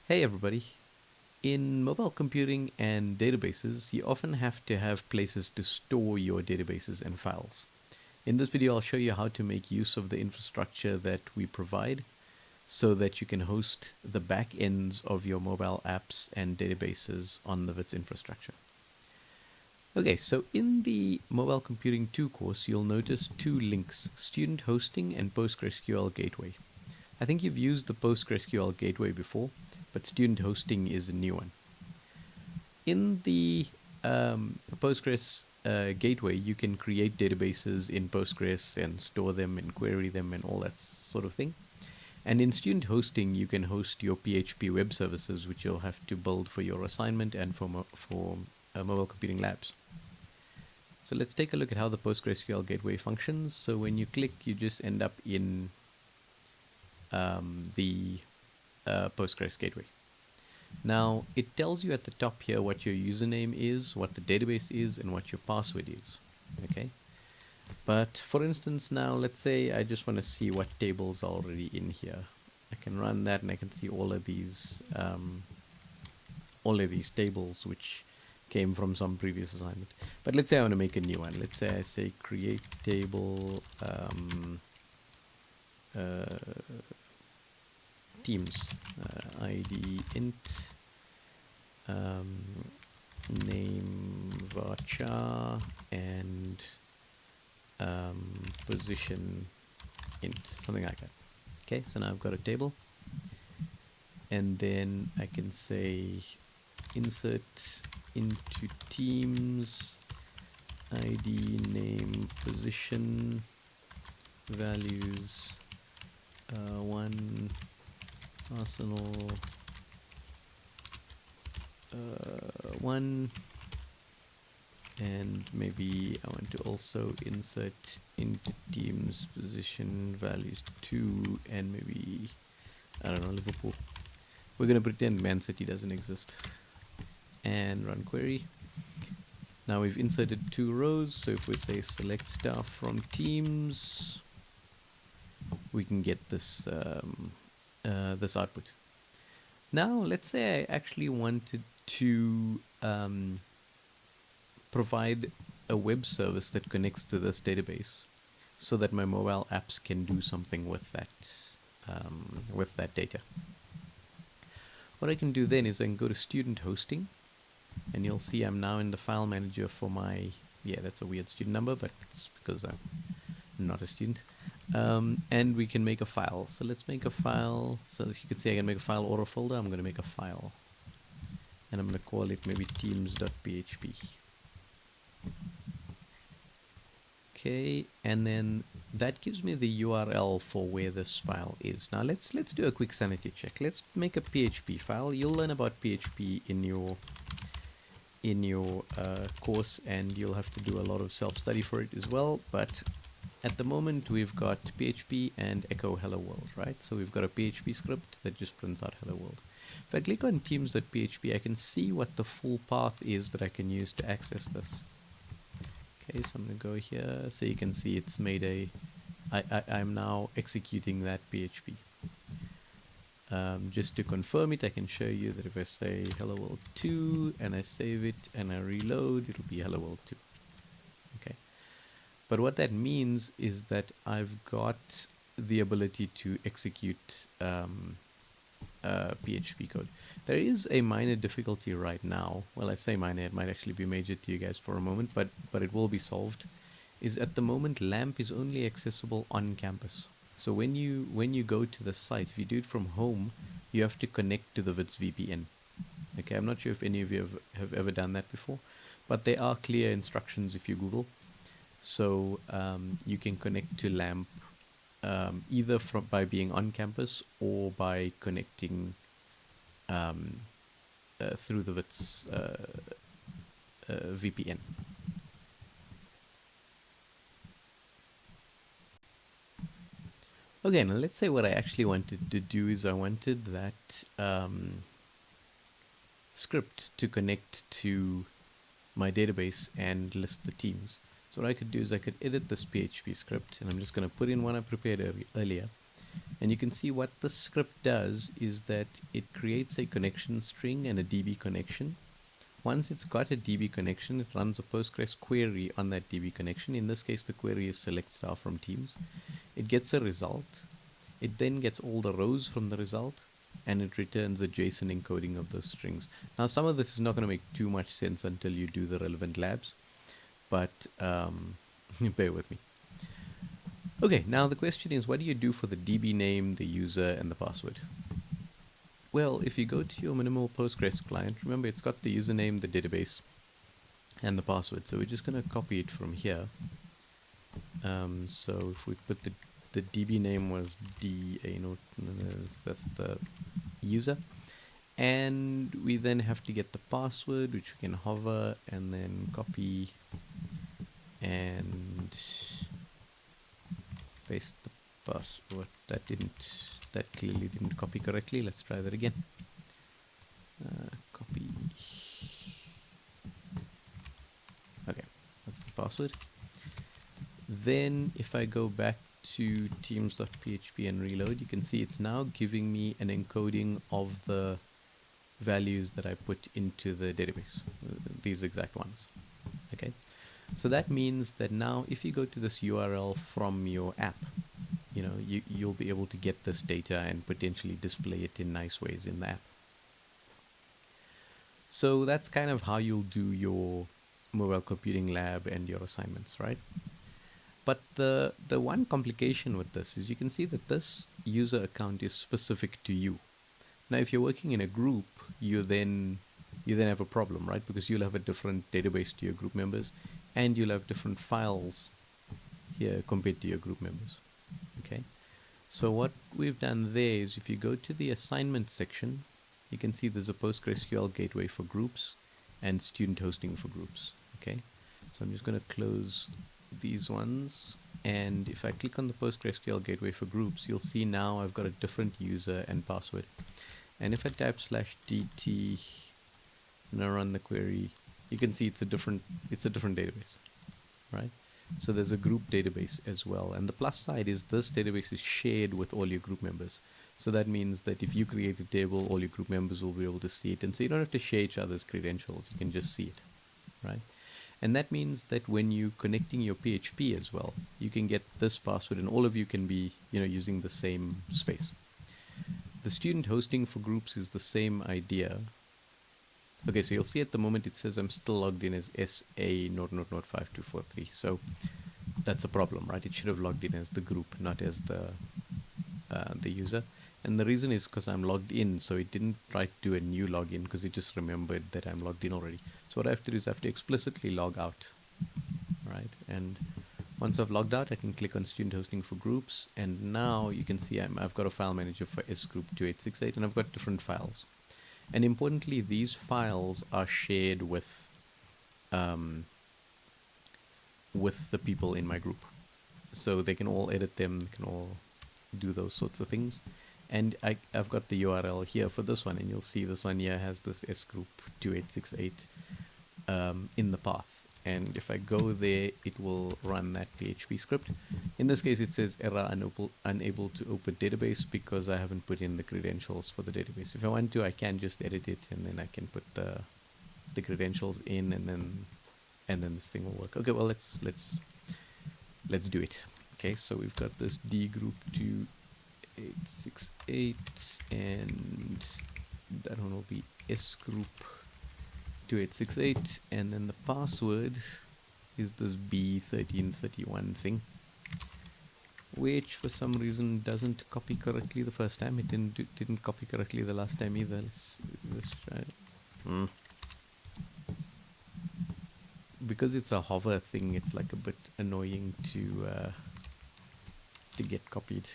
Hey everybody. In mobile computing and databases, you often have to have places to store your databases and files. In this video, I'll show you how to make use of the infrastructure that we provide so that you can host the back ends of your mobile apps and databases on the Wits infrastructure. Okay, so in the Mobile Computing 2 course, you'll notice two links, Student Hosting and PostgreSQL Gateway. I think you've used the PostgreSQL Gateway before, but Student Hosting is a new one. In the Postgres gateway, you can create databases in Postgres and store them and query them and all that sort of thing. And in student hosting, you can host your PHP web services, which you'll have to build for your assignment and for mobile computing labs. So let's take a look at how the PostgreSQL gateway functions. So when you click, you just end up in the Postgres gateway. Now, it tells you at the top here what your username is, what the database is, and what your password is. Okay. But for instance, now let's say I just want to see what tables are already in here. I can run that and I can see all of these tables which came from some previous assignment. But let's say I want to make a new one. Let's say I say create table teams id int name varchar and position int, something like that. Okay, so now I've got a table, and then I can say insert into teams id name position values 1 Arsenal 1, and maybe I want to also insert into teams position values 2 and maybe, I don't know, Liverpool. We're going to pretend Man City doesn't exist and run query. Now we've inserted 2 rows, so if we say select staff from teams, we can get this this output. Now let's say I actually wanted to provide a web service that connects to this database so that my mobile apps can do something with that data. What I can do then is I can go to student hosting, and you'll see I'm now in the file manager for my, yeah, that's a weird student number, but it's because I'm not a student. And we can make a file. So let's make a file. So as you can see, I can make a file or a folder. I'm going to make a file, and I'm going to call it maybe teams.php. Okay, and then that gives me the URL for where this file is. Now let's do a quick sanity check. Let's make a PHP file. You'll learn about PHP in your course, and you'll have to do a lot of self-study for it as well. But at the moment, we've got PHP and echo hello world, right? So we've got a PHP script that just prints out hello world. If I click on teams.php, I can see what the full path is that I can use to access this. Okay, so I'm going to go here. So you can see it's made I'm now executing that PHP. Just to confirm it, I can show you that if I say hello world 2 and I save it and I reload, it'll be hello world 2. Okay. But what that means is that I've got the ability to execute PHP code. There is a minor difficulty right now. Well, I say minor, it might actually be major to you guys for a moment, but it will be solved. Is at the moment LAMP is only accessible on campus. So when you go to the site, if you do it from home, you have to connect to the Wits VPN. Okay, I'm not sure if any of you have ever done that before, but there are clear instructions if you Google. So you can connect to LAMP either by being on campus or by connecting through the Wits VPN. Okay, now let's say what I actually wanted to do is I wanted that script to connect to my database and list the teams. So what I could do is I could edit this PHP script, and I'm just going to put in one I prepared earlier. And you can see what the script does is that it creates a connection string and a DB connection. Once it's got a DB connection, it runs a Postgres query on that DB connection. In this case, the query is select star from teams. It gets a result. It then gets all the rows from the result, and it returns a JSON encoding of those strings. Now, some of this is not going to make too much sense until you do the relevant labs, but bear with me. Okay, now the question is, what do you do for the DB name, the user, and the password? Well, if you go to your minimal Postgres client, remember it's got the username, the database, and the password. So we're just going to copy it from here. So if we put the DB name was DA, that's the user. And we then have to get the password, which we can hover and then copy and paste the password. That clearly didn't copy correctly. Let's try that again. Copy. Okay, that's the password. Then if I go back to teams.php and reload, you can see it's now giving me an encoding of the values that I put into the database, these exact ones. Okay, so that means that now if you go to this URL from your app, you'll be able to get this data and potentially display it in nice ways in the app. So that's kind of how you'll do your mobile computing lab and your assignments, right? But the one complication with this is you can see that this user account is specific to you. Now, if you're working in a group, you then have a problem, right? Because you'll have a different database to your group members, and you'll have different files here compared to your group members. Okay. So what we've done there is if you go to the assignment section, you can see there's a PostgreSQL gateway for groups and student hosting for groups. Okay. So I'm just going to close these ones, and if I click on the PostgreSQL gateway for groups, you'll see now I've got a different user and password. And if I type /dt and I run the query, you can see it's a different database, right? So there's a group database as well. And the plus side is this database is shared with all your group members. So that means that if you create a table, all your group members will be able to see it. And so you don't have to share each other's credentials. You can just see it, right? And that means that when you're connecting your PHP as well, you can get this password and all of you can be, using the same space. The student hosting for groups is the same idea. Okay, so you'll see at the moment it says I'm still logged in as SA node 5243. So that's a problem, right? It should have logged in as the group, not as the user. And the reason is because I'm logged in, so it didn't try to do a new login because it just remembered that I'm logged in already. So what I have to do is I have to explicitly log out, right? And once I've logged out, I can click on student hosting for groups, and now you can see I've got a file manager for sgroup 2868, and I've got different files. And importantly, these files are shared with the people in my group, so they can all edit them, they can all do those sorts of things. And I've got the URL here for this one, and you'll see this one here has this sgroup 2868 in the path. And if I go there, it will run that PHP script. In this case, it says error unable to open database because I haven't put in the credentials for the database. If I want to, I can just edit it, and then I can put the credentials in, and then this thing will work. Okay, well let's do it. Okay, so we've got this D group 2868, and that one will be S group 2868, and then the password is this B1331 thing, which for some reason doesn't copy correctly the first time. It didn't copy correctly the last time either. Let's try it. Because it's a hover thing, it's like a bit annoying to get copied.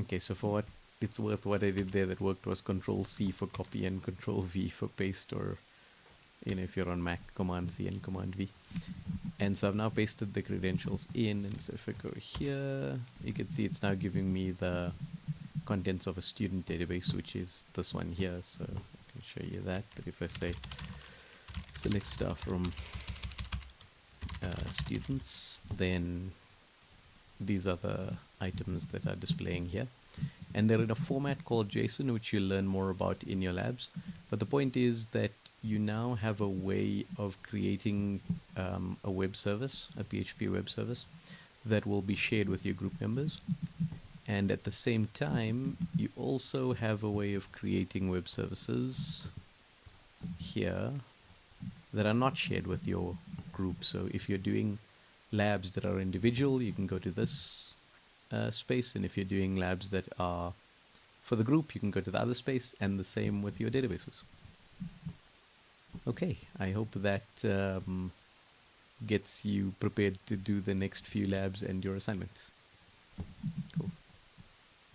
Okay, so for what it's worth, what I did there that worked was Control-C for copy and Control-V for paste, or if you're on Mac, Command-C and Command-V. And so I've now pasted the credentials in, and so if I go here, you can see it's now giving me the contents of a student database, which is this one here. So I can show you that. But if I say select star from students, then these are the items that are displaying here. And they're in a format called JSON, which you'll learn more about in your labs. But the point is that you now have a way of creating a web service, a PHP web service, that will be shared with your group members. And at the same time, you also have a way of creating web services here that are not shared with your group. So if you're doing labs that are individual, you can go to this space. And if you're doing labs that are for the group, you can go to the other space, and the same with your databases. Okay, I hope that gets you prepared to do the next few labs and your assignments.